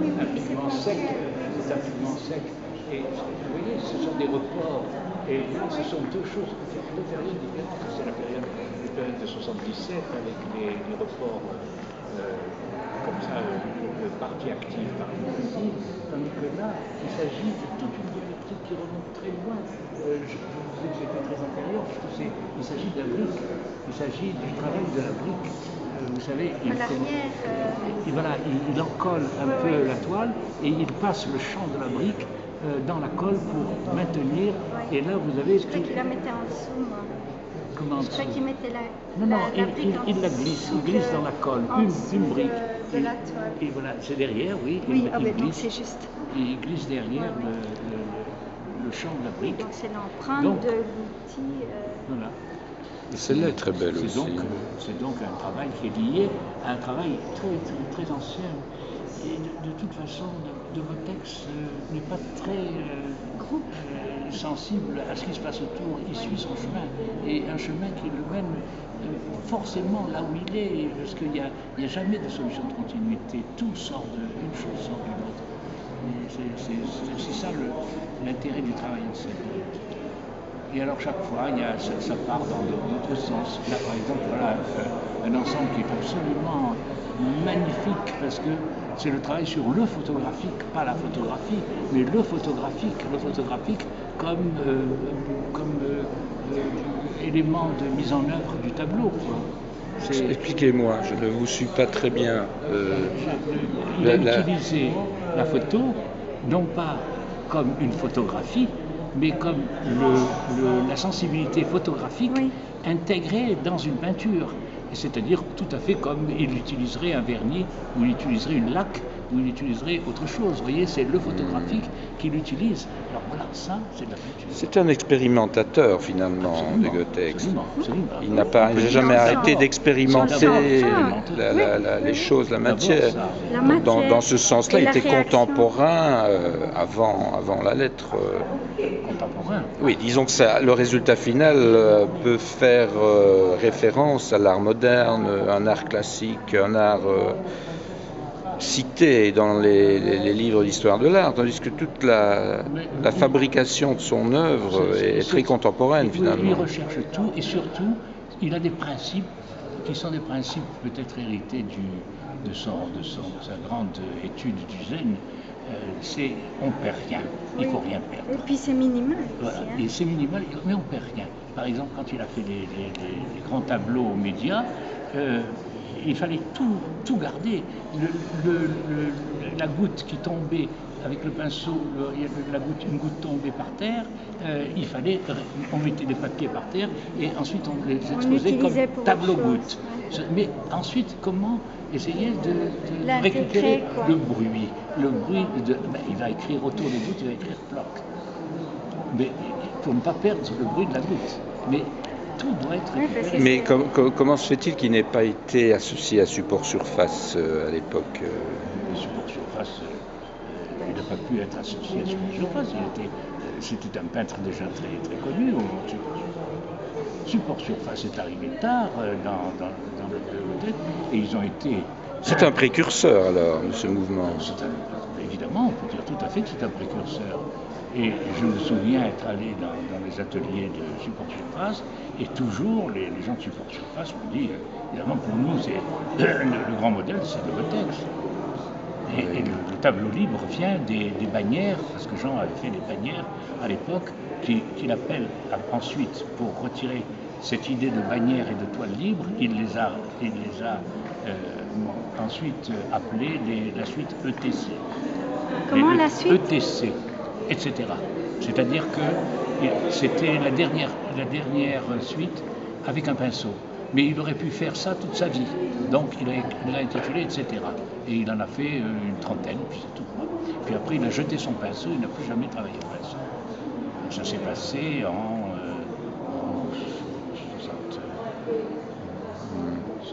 un oui, pigment sec, c'est un pigment sec. Et vous voyez, ce sont des reports. Et là, ce sont deux choses, deux périodes différentes. C'est la période de 77 avec les reports comme ça, partie active, partie passive, tandis que là, il s'agit de toute une dialectique qui remonte très loin. Je vous disais que c'était très antérieur, puisque il s'agit de la brique, il s'agit du travail de la brique. Vous savez, et voilà, il encolle un peu la toile et il passe le champ de la brique dans la colle pour maintenir. Et là, vous avez. Je crois qu'il la mettait en dessous, moi. Comment je crois qu'il mettait la brique il la glisse, il glisse dans la colle, une brique. De la toile. Et voilà, c'est derrière, oui. Oui, il glisse, donc c'est juste. Il glisse derrière le champ de la brique. Donc c'est l'empreinte de l'outil. Voilà. Celle-là est très belle aussi. C'est donc un travail qui est lié à un travail très, très, très ancien. Et de toute façon, de vos textes n'est pas très sensible à ce qui se passe autour. Il suit son chemin. Et un chemin qui le mène forcément là où il est, parce qu'il n'y a jamais de solution de continuité. Tout sort une chose sort d'une autre. C'est ça l'intérêt du travail en scène. Et alors chaque fois, ça part dans d'autres sens. Là, par exemple, voilà un ensemble qui est absolument magnifique parce que c'est le travail sur le photographique, pas la photographie, mais le photographique comme élément de mise en œuvre du tableau. Expliquez-moi, je ne vous suis pas très bien. Il a utilisé la photo, non pas comme une photographie, mais comme la sensibilité photographique intégrée dans une peinture. C'est-à-dire tout à fait comme il utiliserait un vernis, ou il utiliserait une laque, ou il utiliserait autre chose. Vous voyez, c'est le photographique qui l'utilise. Alors voilà, ça, c'est de la peinture. C'est un expérimentateur, finalement, Degotex. Absolument. Il n'a jamais arrêté d'expérimenter les choses, la matière. Dans ce sens-là, il était contemporain avant la lettre. Contemporain. Oui, disons que le résultat final peut faire référence à l'art moderne, un art classique, un art cité dans les livres d'histoire de l'art, tandis que toute la fabrication de son œuvre est très contemporaine finalement. Il recherche tout et surtout, il a des principes qui sont des principes peut-être hérités de sa grande étude du zen. C'est on perd rien, il faut rien perdre. Et puis c'est minimal. Voilà. Et c'est minimal, mais on perd rien. Par exemple, quand il a fait les grands tableaux aux médias, il fallait tout garder. La goutte qui tombait avec le pinceau, une goutte tombée par terre, on mettait des papiers par terre et ensuite on les exposait comme tableau-goutte. Mais ensuite, comment essayer de récupérer le bruit il va écrire autour des gouttes, il va écrire bloc. Mais pour ne pas perdre le bruit de la goutte. Mais tout doit être récupéré. Mais comment se fait-il qu'il n'ait pas été associé à Support Surface à l'époque Support Surface, il n'a pas pu être associé à Support Surface. C'était un peintre déjà très, très connu. Support Surface est arrivé tard dans le tête et ils ont été. C'est un précurseur alors de ce mouvement. Évidemment, on peut dire tout à fait que c'est un précurseur. Et je me souviens être allé dans les ateliers de Support Surface et toujours les gens de Support Surface m'ont dit, évidemment pour nous le grand modèle c'est Degotex. Et le tableau libre vient des bannières, parce que Jean avait fait des bannières à l'époque, qu'il appelle ensuite pour retirer cette idée de bannière et de toile libre, il les a ensuite appelées la suite ETC. Comment la suite ETC, etc. C'est-à-dire que c'était la dernière suite avec un pinceau. Mais il aurait pu faire ça toute sa vie. Donc il a intitulé etc. Et il en a fait une trentaine, puis c'est tout. Puis après il a jeté son pinceau, il n'a plus jamais travaillé au pinceau. Ça s'est passé en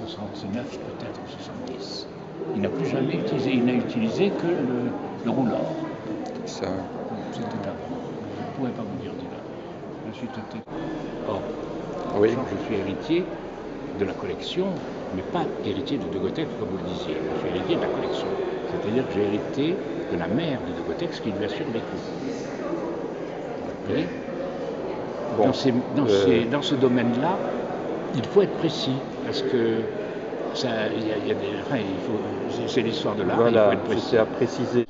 69 peut-être, ou 70. Il n'a plus jamais utilisé, il n'a utilisé que le rouleur. Ça. C'était avant. Je ne pourrais pas vous dire du là. Je suis tout. Or, oui. Je suis héritier de la collection, mais pas héritier de Degotex comme vous le disiez. Je suis héritier de la collection. C'est-à-dire que j'ai hérité de la mère de Decotex qui lui a survécu. Okay. Bon, dans ce domaine-là, il faut être précis, parce que c'est l'histoire de l'art, voilà, il faut être précis. c'est à préciser.